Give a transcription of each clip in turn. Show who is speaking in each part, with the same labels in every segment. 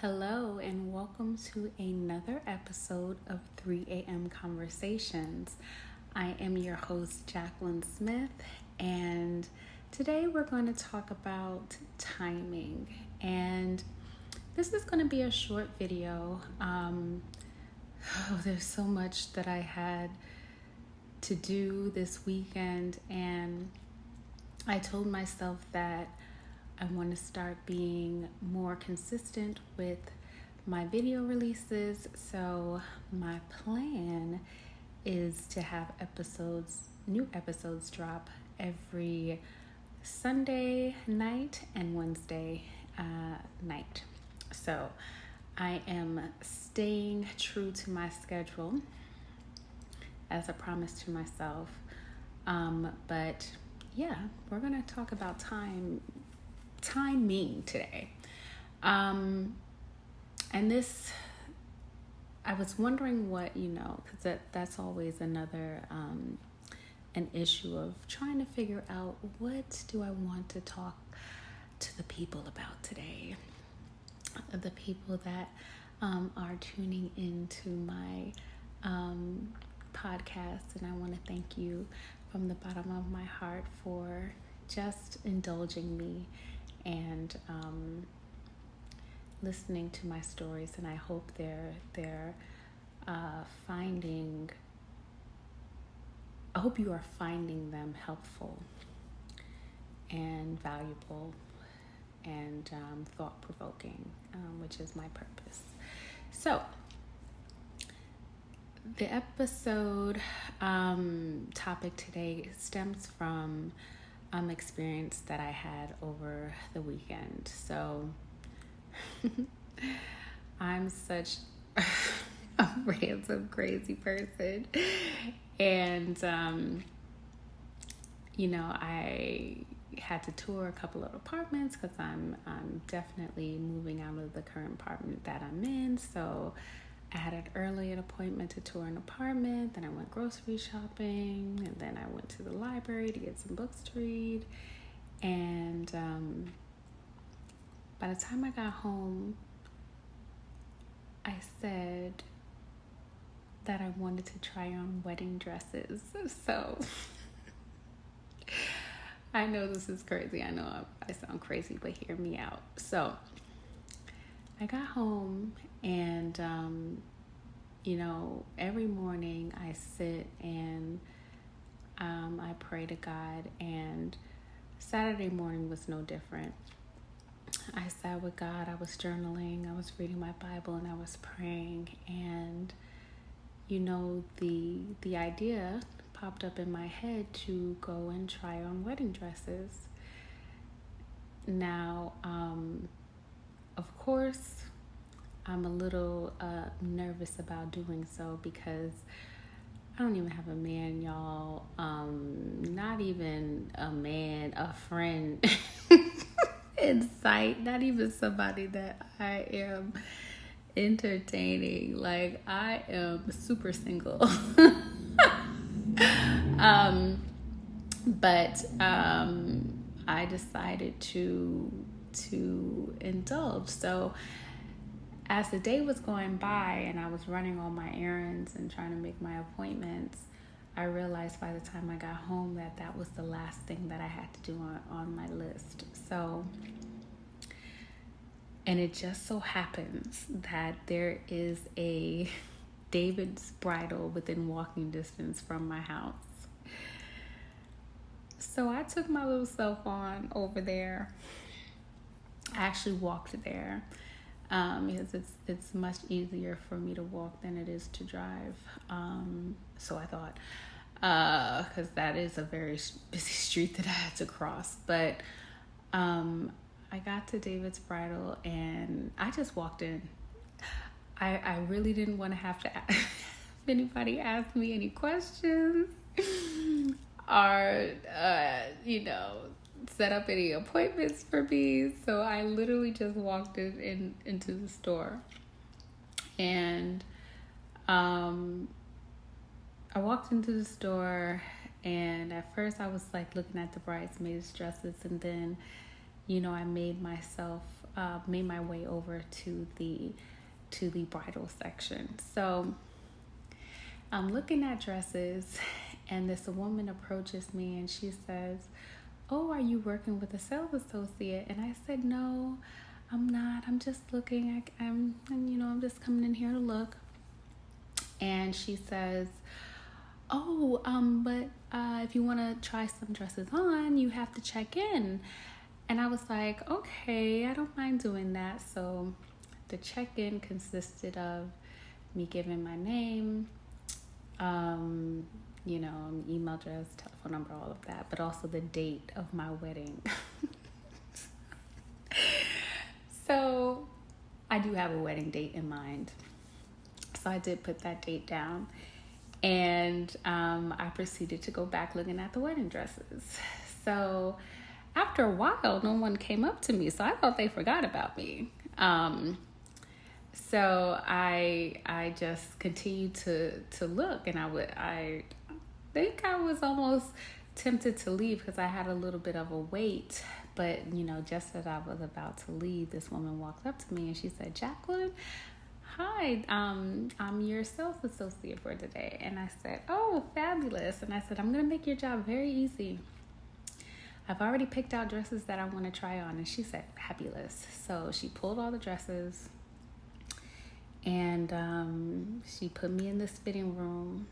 Speaker 1: Hello, and welcome to another episode of 3 a.m. Conversations. I am your host, Jacqueline Smith, and today we're going to talk about timing. And this is going to be a short video. There's so much that I had to do this weekend, and I told myself that I want to start being more consistent with my video releases. So my plan is to have new episodes drop every Sunday night and Wednesday night. So I am staying true to my schedule as a promise to myself. But yeah, we're going to talk about timing today. And this, I was wondering what, because that's always another, an issue of trying to figure out what do I want to talk to the people about today. The people that are tuning into my podcast. And I want to thank you from the bottom of my heart for just indulging me and listening to my stories, and I hope I hope you are finding them helpful and valuable and thought-provoking, which is my purpose. So the episode topic today stems from experience that I had over the weekend. So I'm such a random crazy person, and I had to tour a couple of apartments because I'm definitely moving out of the current apartment that I'm in. So I had an early appointment to tour an apartment, then I went grocery shopping, and then I went to the library to get some books to read. And by the time I got home, I said that I wanted to try on wedding dresses. So I know this is crazy. I know I sound crazy, but hear me out. So I got home, and every morning I sit and I pray to God, and Saturday morning was no different. I sat with God, I was journaling, I was reading my Bible, and I was praying, and the idea popped up in my head to go and try on wedding dresses. Now, of course, I'm a little nervous about doing so because I don't even have a man, y'all. Not even a man, a friend in sight. Not even somebody that I am entertaining. Like, I am super single. But I decided to indulge. So as the day was going by and I was running all my errands and trying to make my appointments, I realized by the time I got home that was the last thing that I had to do on my list. So, and it just so happens that there is a David's Bridal within walking distance from my house. So I took my little self on over there. I actually walked there. Because it's much easier for me to walk than it is to drive. So I thought, because that is a very busy street that I had to cross. But I got to David's Bridal and I just walked in. I really didn't want to have to if anybody asked me any questions or, set up any appointments for me. So I literally just walked into the store, and I walked into the store, and at first I was like looking at the bridesmaids dresses, and then I made myself made my way over to the bridal section. So I'm looking at dresses, and this woman approaches me and she says, "Oh, are you working with a sales associate?" And I said, "No, I'm not. I'm just looking. I'm just coming in here to look." And she says, "Oh, but if you want to try some dresses on, you have to check in." And I was like, "Okay, I don't mind doing that." So the check-in consisted of me giving my name, email address, telephone number, all of that, but also the date of my wedding. So I do have a wedding date in mind. So I did put that date down, and I proceeded to go back looking at the wedding dresses. So after a while, no one came up to me, so I thought they forgot about me. So I just continued to look, and I think I was almost tempted to leave because I had a little bit of a wait. But, just as I was about to leave, this woman walked up to me and she said, "Jacqueline, hi, I'm your sales associate for today." And I said, "Oh, fabulous." And I said, "I'm going to make your job very easy. I've already picked out dresses that I want to try on." And she said, "Fabulous." So she pulled all the dresses, and she put me in this fitting room.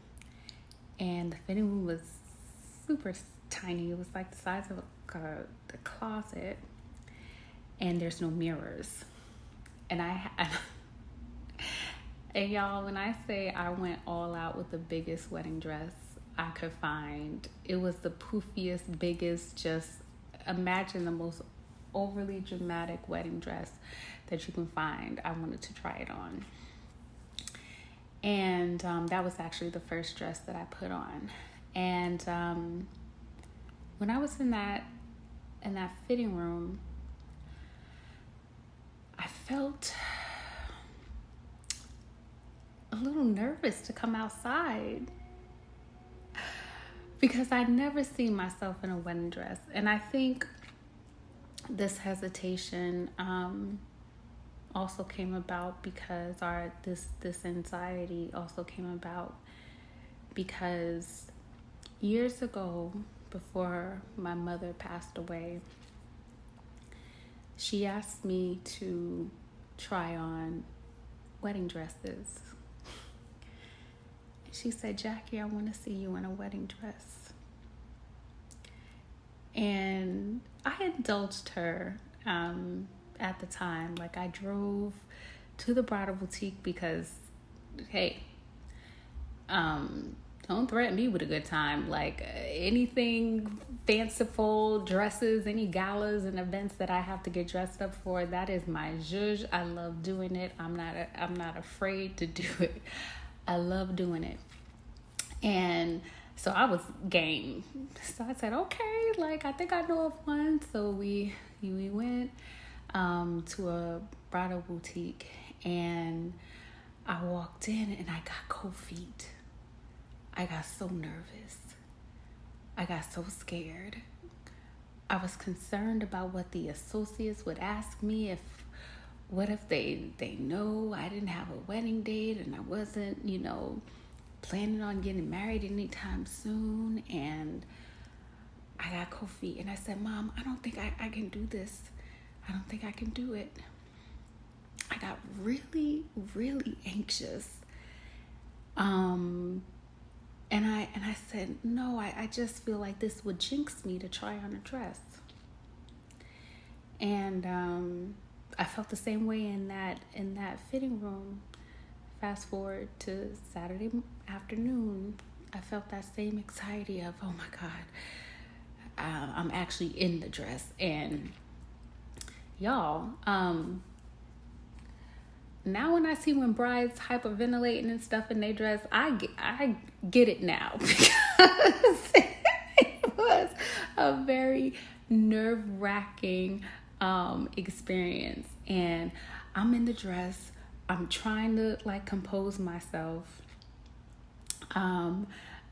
Speaker 1: And the fitting room was super tiny. It was like the size of the closet, and there's no mirrors. And and y'all, when I say I went all out with the biggest wedding dress I could find, it was the poofiest, biggest, just imagine the most overly dramatic wedding dress that you can find. I wanted to try it on. And that was actually the first dress that I put on. And when I was in that fitting room, I felt a little nervous to come outside because I'd never seen myself in a wedding dress. And I think this hesitation also came about because this anxiety also came about because years ago, before my mother passed away, she asked me to try on wedding dresses. She said, "Jackie, I want to see you in a wedding dress." And I indulged her at the time. Like, I drove to the bridal boutique because, hey, don't threaten me with a good time. Like, anything fanciful, dresses, any galas and events that I have to get dressed up for, that is my zhuzh. I love doing it. I'm not afraid to do it. I love doing it. And so I was game. So I said, "Okay, like, I think I know of one." So we went to a bridal boutique, and I walked in and I got cold feet. I got so nervous. I got so scared. I was concerned about what the associates would ask me. What if they know I didn't have a wedding date and I wasn't, planning on getting married anytime soon. And I got cold feet. And I said, "Mom, I don't think I can do this. I don't think I can do it." I got really, really anxious. And I said, "No, I just feel like this would jinx me to try on a dress." And I felt the same way in that fitting room. Fast forward to Saturday afternoon, I felt that same anxiety of, oh my God, I'm actually in the dress. And y'all, now when I see when brides hyperventilating and stuff in their dress, I get it now because it was a very nerve-wracking experience. And I'm in the dress. I'm trying to compose myself.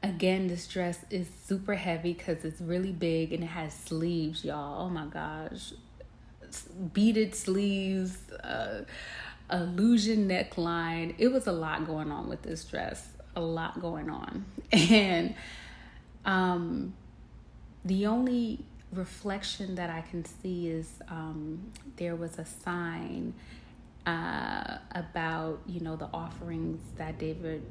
Speaker 1: Again, this dress is super heavy because it's really big and it has sleeves, y'all. Oh my gosh. beaded sleeves, illusion neckline. It was a lot going on with this dress, a lot going on. And the only reflection that I can see is there was a sign about, the offerings that David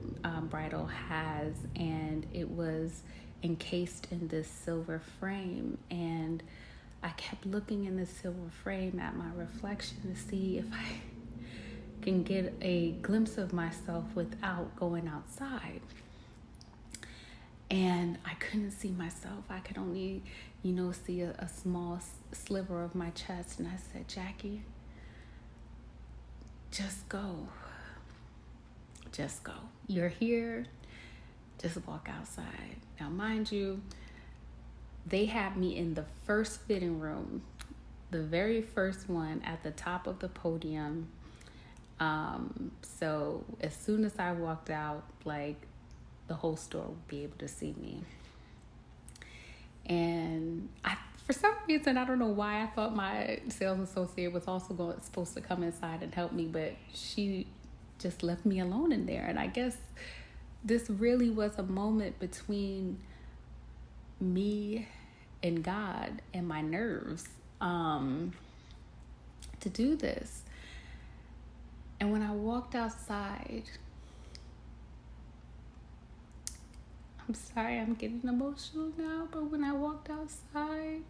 Speaker 1: Bridal has, and it was encased in this silver frame. And I kept looking in the silver frame at my reflection to see if I can get a glimpse of myself without going outside. And I couldn't see myself. I could only, see a small sliver of my chest. And I said, Jackie, just go. Just go. You're here. Just walk outside. Now, mind you, they had me in the first fitting room, the very first one at the top of the podium. So as soon as I walked out, the whole store would be able to see me. And for some reason, I don't know why, I thought my sales associate was also supposed to come inside and help me, but she just left me alone in there. And I guess this really was a moment between me and God and my nerves to do this. And when I walked outside, I'm sorry, I'm getting emotional now, but when I walked outside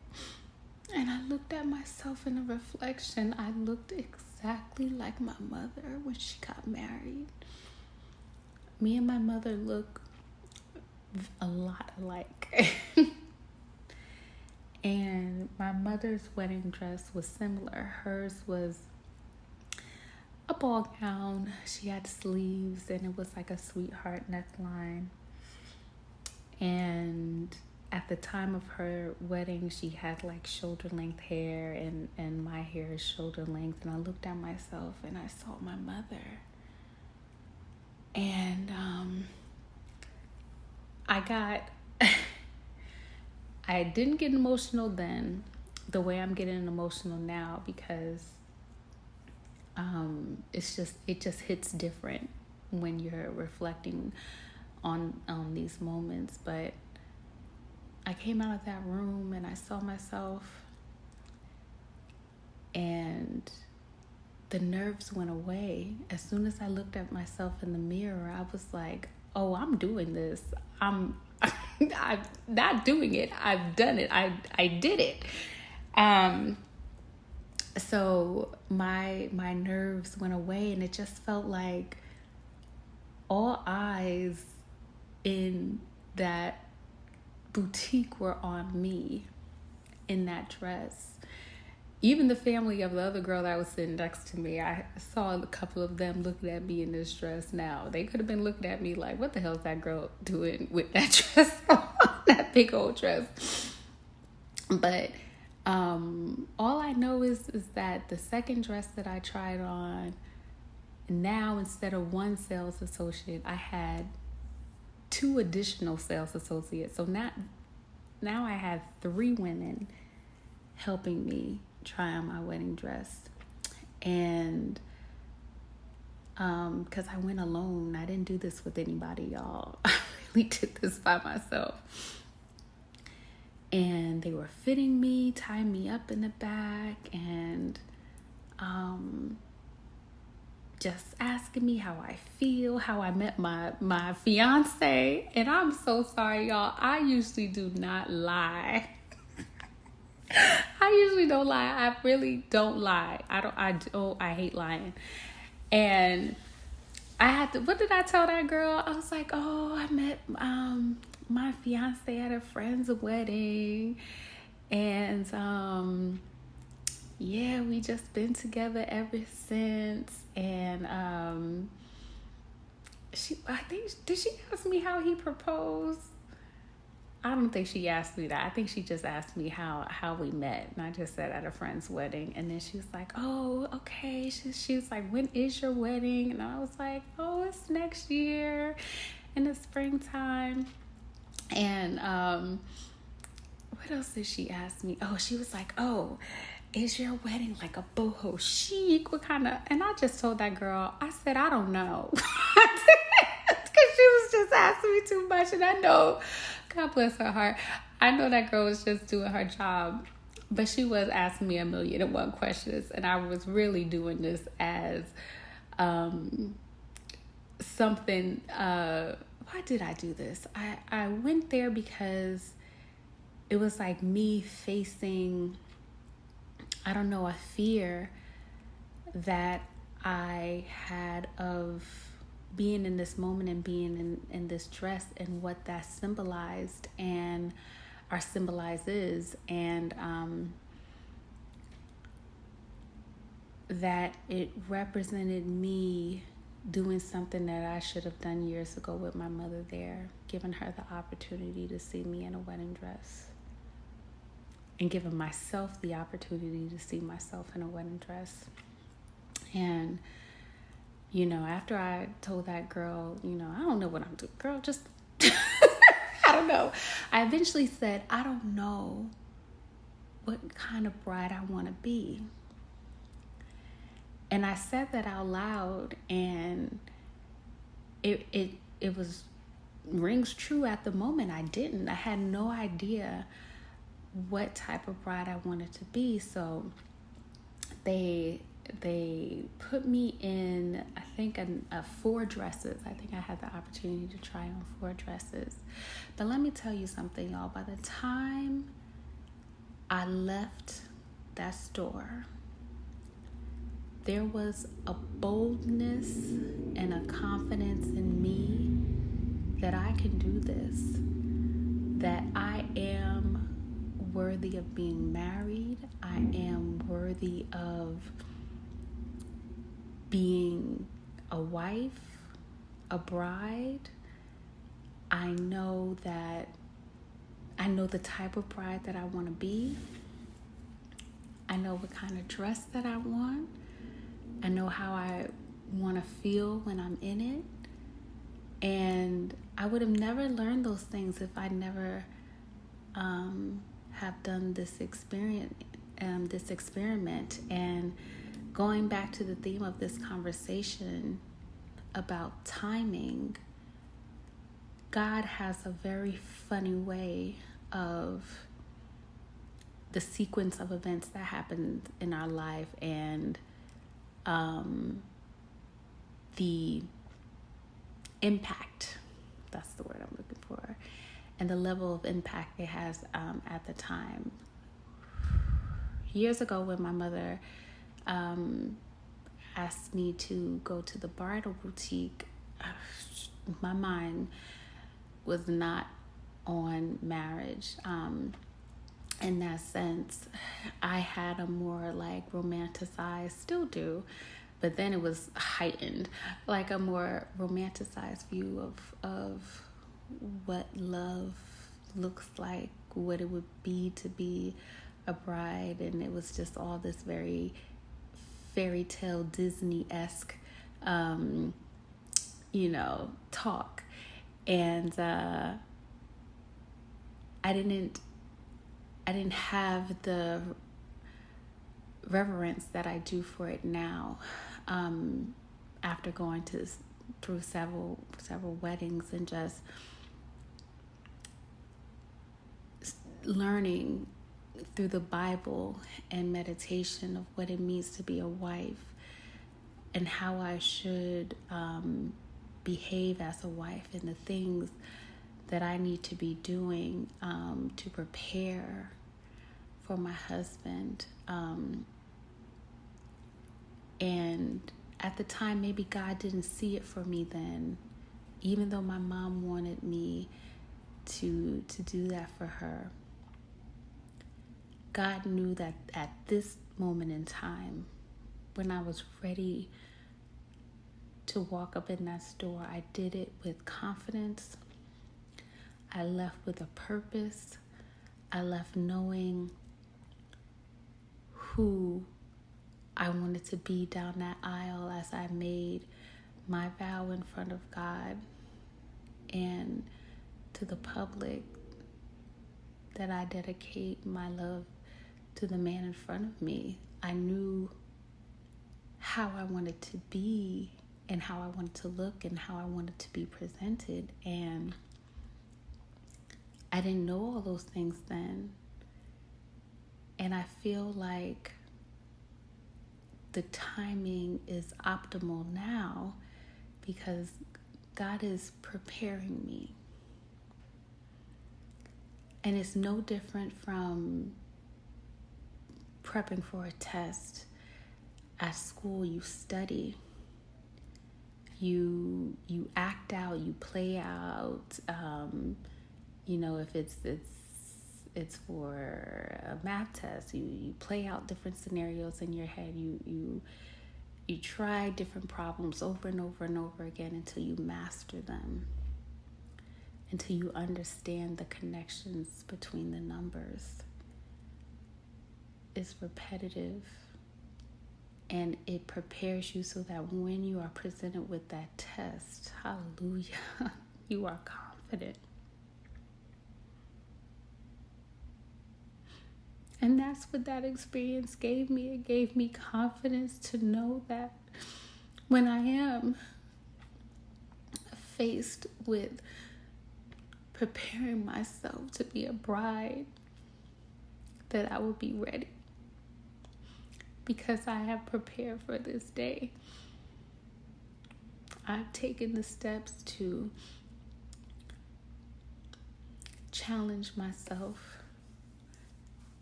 Speaker 1: and I looked at myself in a reflection, I looked exactly like my mother when she got married. Me and my mother look a lot alike. And my mother's wedding dress was similar. Hers was a ball gown. She had sleeves, and it was like a sweetheart neckline. And at the time of her wedding, she had shoulder length hair, and my hair is shoulder length. And I looked at myself and I saw my mother. And I didn't get emotional then the way I'm getting emotional now, because it just hits different when you're reflecting on these moments. But I came out of that room and I saw myself, and the nerves went away. As soon as I looked at myself in the mirror, I was like, oh, I'm doing this. I'm not doing it. I've done it. I did it. So my nerves went away, and it just felt like all eyes in that boutique were on me in that dress. Even the family of the other girl that was sitting next to me, I saw a couple of them looking at me in this dress now. They could have been looking at me like, what the hell is that girl doing with that dress on, that big old dress? But all I know is that the second dress that I tried on, now instead of one sales associate, I had 2 additional sales associates. So now I had 3 women helping me try on my wedding dress. And because I went alone, I didn't do this with anybody, y'all. I really did this by myself. And they were fitting me, tying me up in the back, and just asking me how I feel, how I met my fiance. And I'm so sorry, y'all. I usually do not lie. I usually don't lie. I really don't lie. I hate lying. And I had to, what did I tell that girl? I was like, oh, I met my fiance at a friend's wedding. And yeah, we just been together ever since. And did she ask me how he proposed? I don't think she asked me that. I think she just asked me how we met. And I just said at a friend's wedding. And then she was like, oh, okay. She was like, when is your wedding? And I was like, oh, it's next year in the springtime. And what else did she ask me? Oh, she was like, oh, is your wedding like a boho chic? What kind of, and I just told that girl, I said, I don't know. Because she was just asking me too much. And I know, God bless her heart, I know that girl was just doing her job. But she was asking me 1,000,001 questions. And I was really doing this as something, why did I do this? I went there because it was like me facing, I don't know, a fear that I had of being in this moment and being in this dress and what that symbolized and or symbolizes, and that it represented me doing something that I should have done years ago with my mother there, giving her the opportunity to see me in a wedding dress and giving myself the opportunity to see myself in a wedding dress. And, you know, after I told that girl, you know, I don't know what I'm doing, girl, just, I don't know. I eventually said, I don't know what kind of bride I want to be. And I said that out loud, and it was rings true at the moment. I had no idea what type of bride I wanted to be. So they put me in, I think, 4 dresses. I think I had the opportunity to try on 4 dresses. But let me tell you something, y'all. By the time I left that store, there was a boldness and a confidence in me that I can do this, that I am worthy of being married. I am worthy of being a wife, a bride. I know the type of bride that I want to be. I know what kind of dress that I want. I know how I want to feel when I'm in it. And I would have never learned those things if I never have done this experiment. And going back to the theme of this conversation about timing, God has a very funny way of the sequence of events that happened in our life, and the impact, that's the word I'm looking for, and the level of impact it has at the time. Years ago, when my mother asked me to go to the bridal boutique, my mind was not on marriage. In that sense, I had a more like romanticized, still do, but then it was heightened, like a more romanticized view of what love looks like, what it would be to be a bride. And it was just all this very fairy tale Disney-esque, talk. And I didn't have the reverence that I do for it now, after going through several weddings and just learning through the Bible and meditation of what it means to be a wife and how I should behave as a wife and the things that I need to be doing to prepare for my husband. And at the time, maybe God didn't see it for me then, even though my mom wanted me to do that for her. God knew that at this moment in time, when I was ready to walk up in that store, I did it with confidence. I left with a purpose. I left knowing who I wanted to be down that aisle as I made my vow in front of God and to the public that I dedicate my love to the man in front of me. I knew how I wanted to be and how I wanted to look and how I wanted to be presented. And I didn't know all those things then. And I feel like the timing is optimal now because God is preparing me. And it's no different from prepping for a test. At school, you study. You act out, you play out. If it's for a math test, you play out different scenarios in your head. You try different problems over and over and over again until you master them, until you understand the connections between the numbers. It's repetitive, and it prepares you so that when you are presented with that test, hallelujah, you are confident. And that's what that experience gave me. It gave me confidence to know that when I am faced with preparing myself to be a bride, that I will be ready. Because I have prepared for this day. I've taken the steps to challenge myself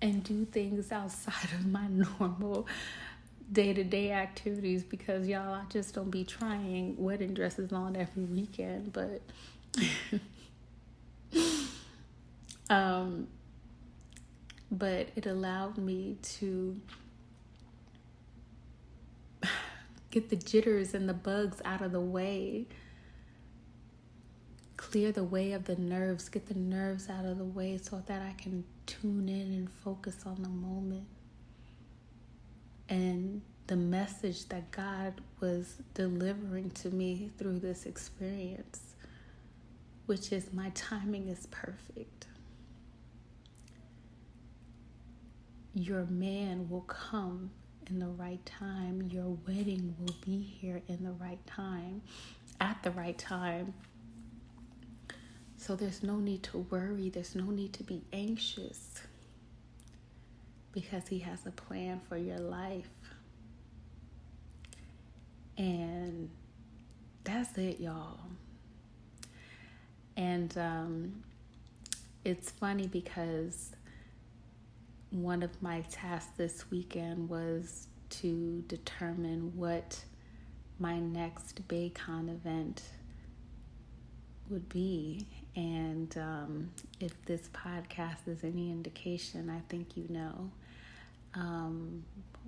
Speaker 1: and do things outside of my normal day-to-day activities, because y'all, I just don't be trying wedding dresses on every weekend, but but it allowed me to get the jitters and the bugs out of the way, clear the way of the nerves, get the nerves out of the way so that I can tune in and focus on the moment and the message that God was delivering to me through this experience, which is my timing is perfect. Your man will come in the right time. Your wedding will be here in the right time, at the right time. So there's no need to worry. There's no need to be anxious, because he has a plan for your life. And that's it, y'all. And it's funny because one of my tasks this weekend was to determine what my next Baycon event would be. And if this podcast is any indication, I think you know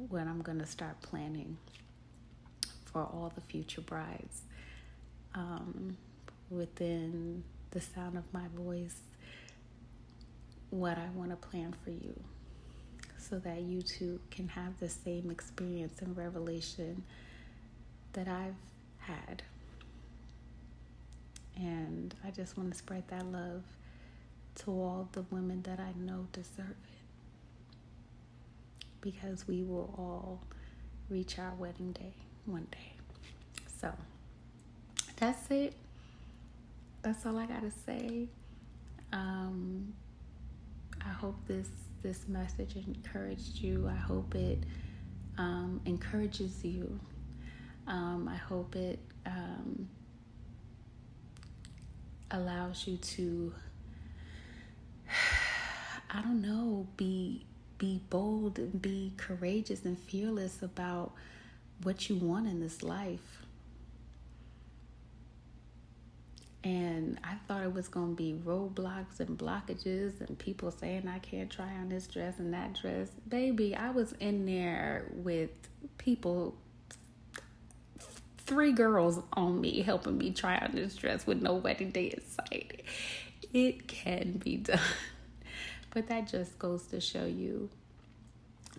Speaker 1: when I'm going to start planning for all the future brides. Within the sound of my voice, what I want to plan for you, so that you too can have the same experience and revelation that I've had. And I just want to spread that love to all the women that I know deserve it, because we will all reach our wedding day one day. So that's it. That's all I gotta say. I hope this message encouraged you. I hope it encourages you. I hope it allows you to, I don't know, be bold and be courageous and fearless about what you want in this life. And I thought it was going to be roadblocks and blockages and people saying I can't try on this dress and that dress. Baby, I was in there with people, 3 girls on me helping me try on this dress with no wedding day in sight. It can be done. But that just goes to show you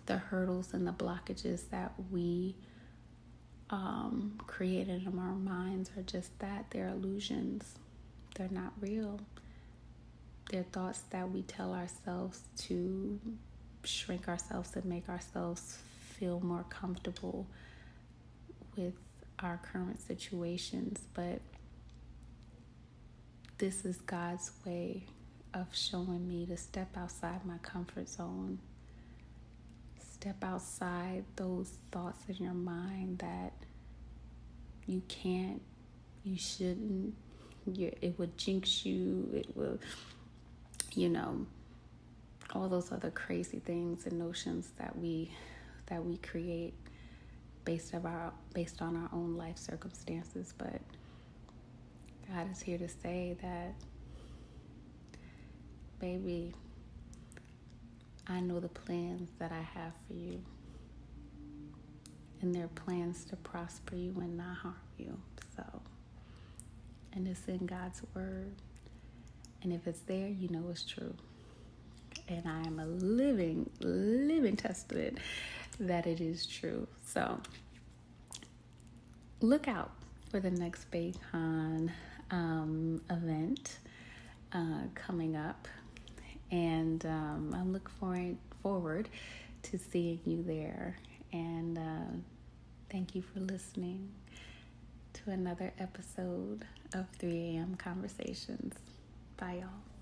Speaker 1: the hurdles and the blockages that we created in our minds are just that. They're illusions. They're not real. They're thoughts that we tell ourselves to shrink ourselves and make ourselves feel more comfortable with our current situations, but this is God's way of showing me to step outside my comfort zone. Step outside those thoughts in your mind that you can't, you shouldn't, it would jinx you, it will, all those other crazy things and notions that we create based on our own life circumstances. But God is here to say that, baby, I know the plans that I have for you, and they're plans to prosper you and not harm you. So, and it's in God's word, and if it's there, you know it's true. And I am a living testament that it is true. So look out for the next Baycon event coming up, and I'm looking forward to seeing you there. And thank you for listening to another episode of 3 a.m. Conversations. Bye, y'all.